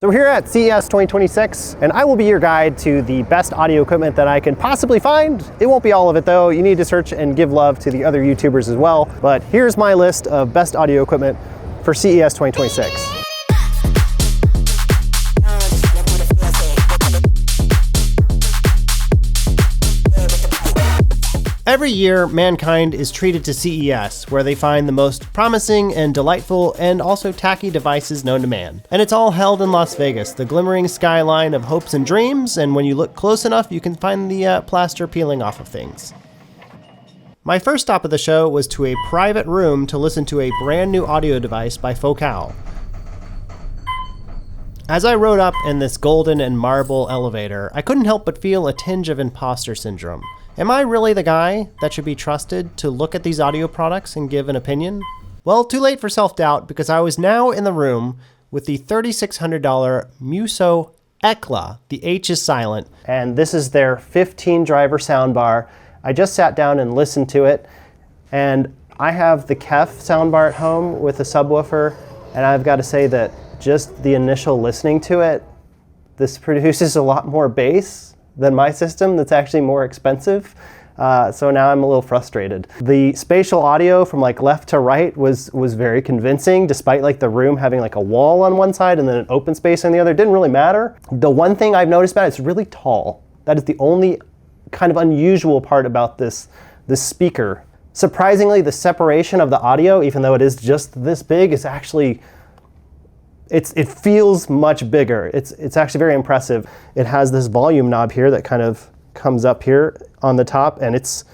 So we're here at CES 2026, and I will be your guide to the best audio equipment that I can possibly find. It won't be all of it though. You need to search and give love to the other YouTubers as well. But here's my list of best audio equipment for CES 2026. Every year, mankind is treated to CES, where they find the most promising and delightful and also tacky devices known to man. And it's all held in Las Vegas, the glimmering skyline of hopes and dreams, and when you look close enough, you can find the plaster peeling off of things. My first stop of the show was to a private room to listen to a brand new audio device by Focal. As I rode up in this golden and marble elevator, I couldn't help but feel a tinge of imposter syndrome. Am I really the guy that should be trusted to look at these audio products and give an opinion? Well, too late for self-doubt, because I was now in the room with the $3,600 Muse Hekla. The H is silent. And this is their 15 driver soundbar. I just sat down and listened to it, and I have the Kef soundbar at home with a subwoofer, and I've got to say that just the initial listening to it, this produces a lot more bass than my system that's actually more expensive. So now I'm a little frustrated. The spatial audio from like left to right was very convincing, despite like the room having like a wall on one side and then an open space on the other. It didn't really matter. The one thing I've noticed about it, it's really tall. That is the only kind of unusual part about this speaker. Surprisingly, the separation of the audio, even though it is just this big, is actually it feels much bigger. It's actually very impressive. It has this volume knob here that kind of comes up here on the top, and it's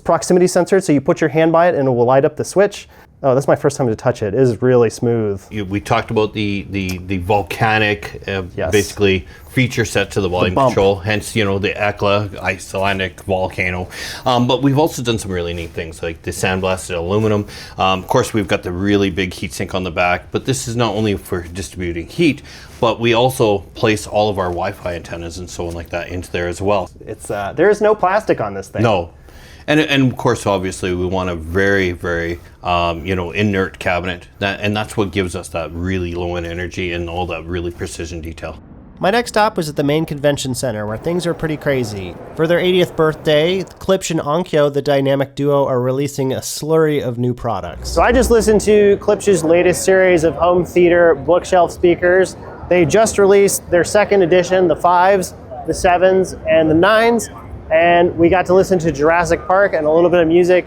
proximity censored, so you put your hand by it and it will light up the switch. Oh, that's my first time to touch it. It is really smooth. We talked about the volcanic, yes, basically feature set to the volume control, hence, you know, the Hekla Icelandic volcano. But we've also done some really neat things like the sandblasted aluminum. Of course, we've got the really big heatsink on the back, but this is not only for distributing heat, but we also place all of our Wi-Fi antennas and so on like that into there as well. It's there is no plastic on this thing. No. And of course, obviously, we want a very, very, inert cabinet. And that's what gives us that really low in energy and all that really precision detail. My next stop was at the main convention center, where things are pretty crazy. For their 80th birthday, Klipsch and Onkyo, the dynamic duo, are releasing a slurry of new products. So I just listened to Klipsch's latest series of home theater bookshelf speakers. They just released their second edition, the 5s, the 7s, and the 9s. And we got to listen to Jurassic Park and a little bit of music.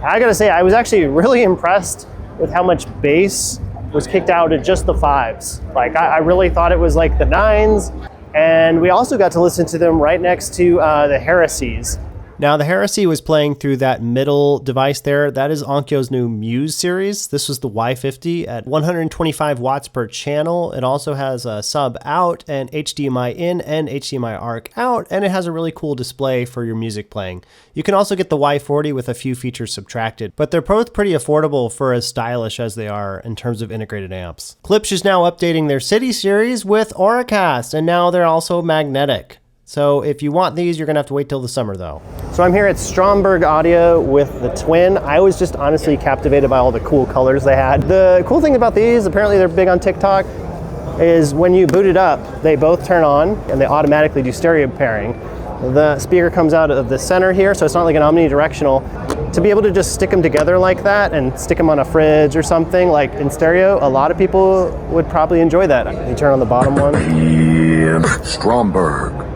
I gotta say, I was actually really impressed with how much bass was kicked out at just the 5s. Like, I really thought it was like the 9s. And we also got to listen to them right next to the Heresies. Now, the Heresy was playing through that middle device there. That is Onkyo's new Muse series. This was the Y50 at 125 watts per channel. It also has a sub out and HDMI in and HDMI ARC out, and it has a really cool display for your music playing. You can also get the Y40 with a few features subtracted, but they're both pretty affordable for as stylish as they are in terms of integrated amps. Klipsch is now updating their City series with Auracast, and now they're also magnetic. So if you want these, you're gonna have to wait till the summer though. So I'm here at Stromberg Audio with the Twin. I was just honestly captivated by all the cool colors they had. The cool thing about these, apparently they're big on TikTok, is when you boot it up, they both turn on and they automatically do stereo pairing. The speaker comes out of the center here, so it's not like an omnidirectional. To be able to just stick them together like that and stick them on a fridge or something like in stereo, a lot of people would probably enjoy that. You turn on the bottom one. Stromberg.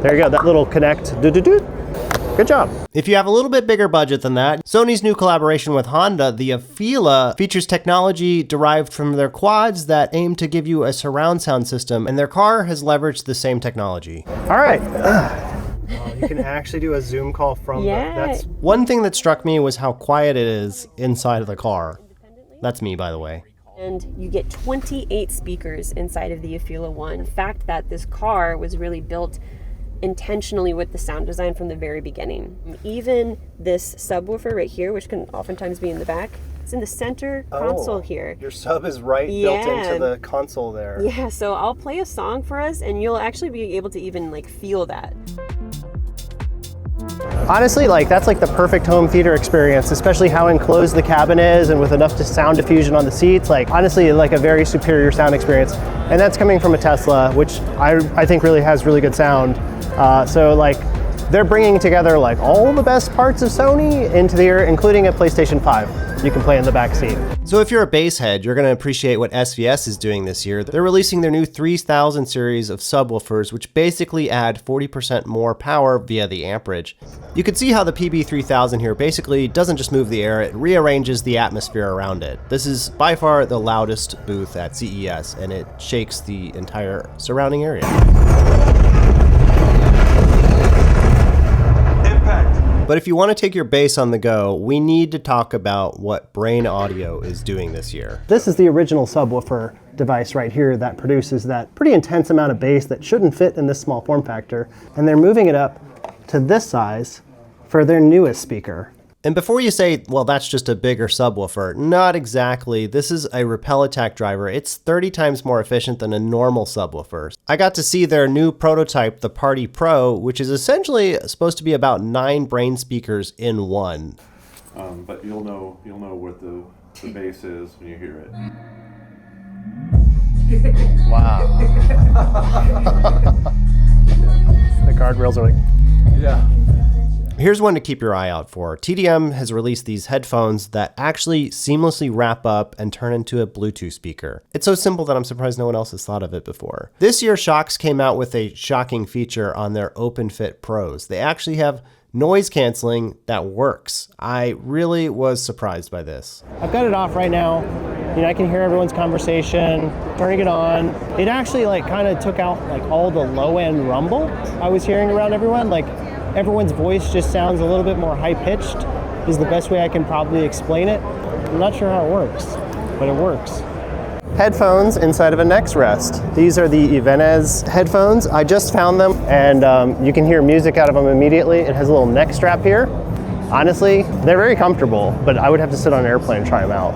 There you go, that little connect. Good job. If you have a little bit bigger budget than that, Sony's new collaboration with Honda, the Afeela, features technology derived from their quads that aim to give you a surround sound system, and their car has leveraged the same technology. All right. Oh, you can actually do a Zoom call from that's one thing that struck me was how quiet it is inside of the car. That's me, by the way. And you get 28 speakers inside of the Afeela One. The fact that this car was really built intentionally with the sound design from the very beginning. Even this subwoofer right here, which can oftentimes be in the back, it's in the center console here. Your sub is built into the console there. Yeah, so I'll play a song for us and you'll actually be able to even like feel that. Honestly, like that's like the perfect home theater experience, especially how enclosed the cabin is and with enough sound diffusion on the seats. Like honestly, like a very superior sound experience. And that's coming from a Tesla, which I think really has really good sound. So like they're bringing together like all the best parts of Sony into the air, including a PlayStation 5 you can play in the back seat. So if you're a bass head, you're going to appreciate what SVS is doing this year. They're releasing their new 3000 series of subwoofers, which basically add 40% more power via the amperage. You can see how the PB3000 here basically doesn't just move the air, it rearranges the atmosphere around it. This is by far the loudest booth at CES, and it shakes the entire surrounding area. But if you want to take your bass on the go, we need to talk about what Brane Audio is doing this year. This is the original subwoofer device right here that produces that pretty intense amount of bass that shouldn't fit in this small form factor. And they're moving it up to this size for their newest speaker. And before you say, well, that's just a bigger subwoofer, not exactly. This is a repel attack driver. It's 30 times more efficient than a normal subwoofer. I got to see their new prototype, the Party Pro, which is essentially supposed to be about 9 Brane speakers in one. But you'll know what the bass is when you hear it. Wow. The guardrails are like... Yeah. Here's one to keep your eye out for. TDM has released these headphones that actually seamlessly wrap up and turn into a Bluetooth speaker. It's so simple that I'm surprised no one else has thought of it before. This year, Shokz came out with a shocking feature on their Openfit Pros. They actually have noise canceling that works. I really was surprised by this. I've got it off right now. You know, I can hear everyone's conversation, turning it on. It actually like kind of took out like all the low end rumble I was hearing around everyone. Like everyone's voice just sounds a little bit more high-pitched is the best way I can probably explain it. I'm not sure how it works, but it works. Headphones inside of a neck rest. These are the Ibanez headphones. I just found them, and you can hear music out of them immediately. It has a little neck strap here. Honestly, they're very comfortable, but I would have to sit on an airplane and try them out.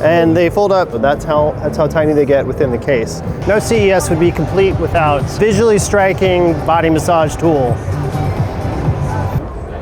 And they fold up, but that's how tiny they get within the case. No CES would be complete without visually striking body massage tool.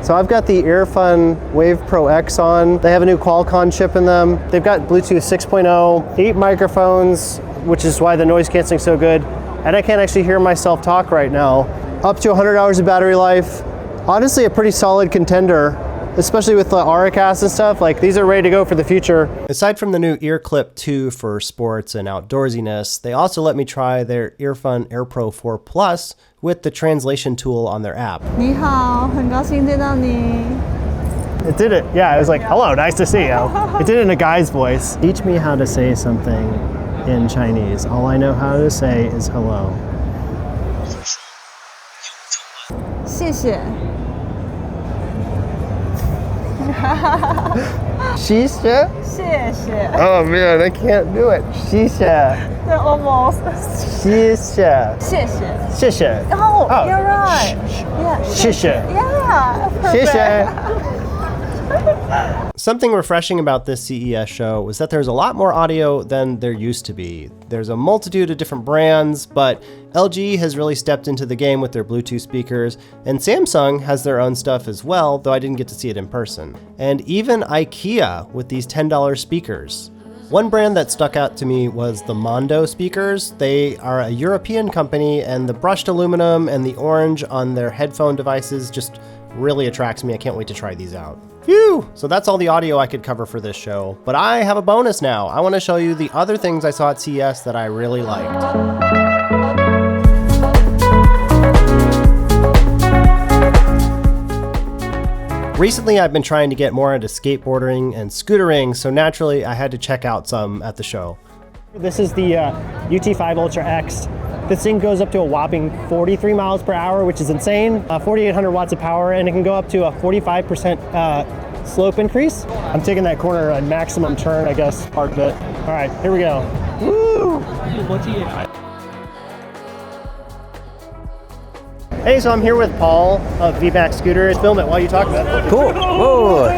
So I've got the Earfun Wave Pro X on. They have a new Qualcomm chip in them. They've got Bluetooth 6.0, 8 microphones, which is why the noise canceling is so good. And I can't actually hear myself talk right now. Up to 100 hours of battery life. Honestly, a pretty solid contender, especially with the Auracast and stuff. Like these are ready to go for the future. Aside from the new Ear Clip 2 for sports and outdoorsiness, they also let me try their Earfun AirPro 4 Plus with the translation tool on their app. 你好，很高兴见到你。 It did it. Yeah, I was like, hello, nice to see you. It did it in a guy's voice. Teach me how to say something in Chinese. All I know how to say is hello. 谢谢。谢谢? 谢谢。 Oh man, I can't do it. 谢谢. Almost. 谢谢. 谢谢。谢谢. Oh, Oh. you're right. Yeah. 谢谢. Yeah. 谢谢. Perfect. Something refreshing about this CES show was that there's a lot more audio than there used to be. There's a multitude of different brands, but LG has really stepped into the game with their Bluetooth speakers, and Samsung has their own stuff as well, though I didn't get to see it in person. And even IKEA with these $10 speakers. One brand that stuck out to me was the Mondo speakers. They are a European company, and the brushed aluminum and the orange on their headphone devices just really attracts me. I can't wait to try these out. Phew! So that's all the audio I could cover for this show, but I have a bonus now. I want to show you the other things I saw at CES that I really liked. Recently, I've been trying to get more into skateboarding and scootering, so naturally I had to check out some at the show. This is the UT5 Ultra X. This thing goes up to a whopping 43 miles per hour, which is insane. 4,800 watts of power, and it can go up to a 45% slope increase. I'm taking that corner at maximum turn, I guess, part of it. All right, here we go. Woo! Hey, so I'm here with Paul of VMAX Scooters. Film it while you talk about it. Cool. Whoa.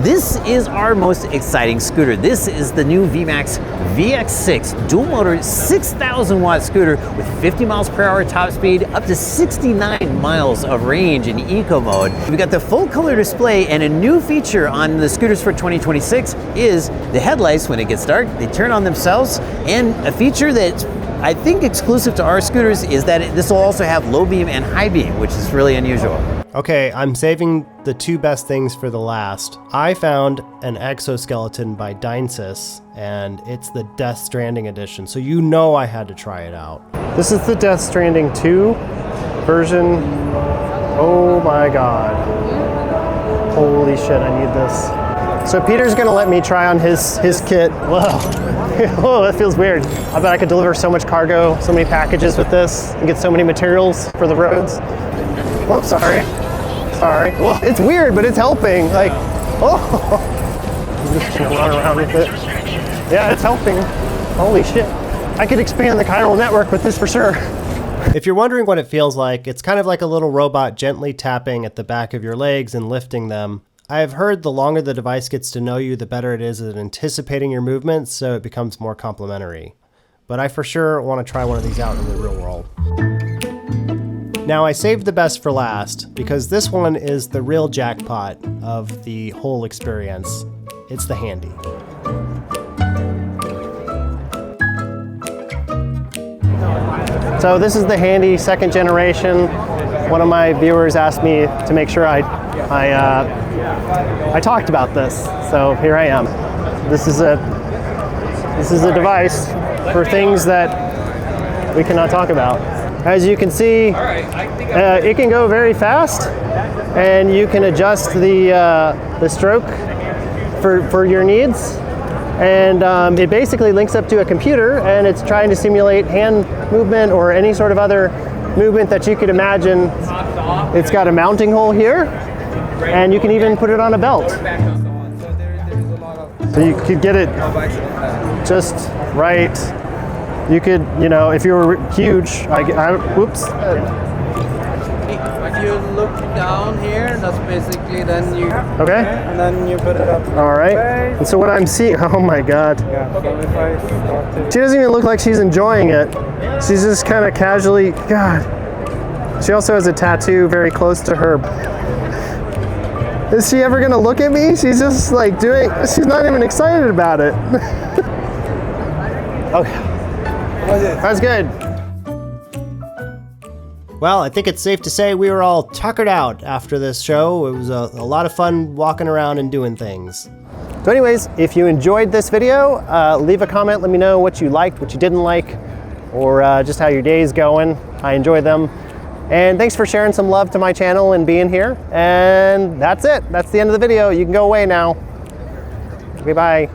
This is our most exciting scooter. This is the new VMAX VX6 dual motor 6,000 watt scooter with 50 miles per hour top speed, up to 69 miles of range in eco mode. We've got the full color display, and a new feature on the scooters for 2026 is the headlights. When it gets dark, they turn on themselves, and a feature that I think exclusive to our scooters is that this will also have low beam and high beam, which is really unusual. Okay, I'm saving the two best things for the last. I found an exoskeleton by dynsys, and it's the Death Stranding edition, so you know I had to try it out. This is the Death Stranding 2 version. Oh my god. Holy shit, I need this. So Peter's gonna let me try on his kit. Whoa. Whoa, that feels weird. I bet I could deliver so much cargo, so many packages with this, and get so many materials for the roads. Oh, sorry. Sorry. Well, it's weird, but it's helping. Like, oh. I'm just gonna run around with it. Yeah, it's helping. Holy shit. I could expand the chiral network with this for sure. If you're wondering what it feels like, it's kind of like a little robot gently tapping at the back of your legs and lifting them. I've heard the longer the device gets to know you, the better it is at anticipating your movements, so it becomes more complimentary. But I for sure want to try one of these out in the real world. Now, I saved the best for last because this one is the real jackpot of the whole experience. It's the Handy. So this is the Handy second generation. One of my viewers asked me to make sure I talked about this, so here I am. This is a device for things that we cannot talk about. As you can see, it can go very fast, and you can adjust the stroke for your needs. And it basically links up to a computer, and it's trying to simulate hand movement or any sort of other movement that you could imagine. It's got a mounting hole here, and you can even put it on a belt. So you could get it just right. You could, you know, if you were huge, whoops. If you look down here, that's basically then you... Okay. And then you put it up. All right. And so what I'm seeing, oh my God. Yeah, so if I start to... She doesn't even look like she's enjoying it. She's just kind of casually, God. She also has a tattoo very close to her. Is she ever gonna look at me? She's just like she's not even excited about it. Okay. That's good. Well, I think it's safe to say we were all tuckered out after this show. It was a lot of fun walking around and doing things. So anyways, if you enjoyed this video, leave a comment. Let me know what you liked, what you didn't like, or just how your day's going. I enjoyed them. And thanks for sharing some love to my channel and being here. And that's it. That's the end of the video. You can go away now. Okay, bye.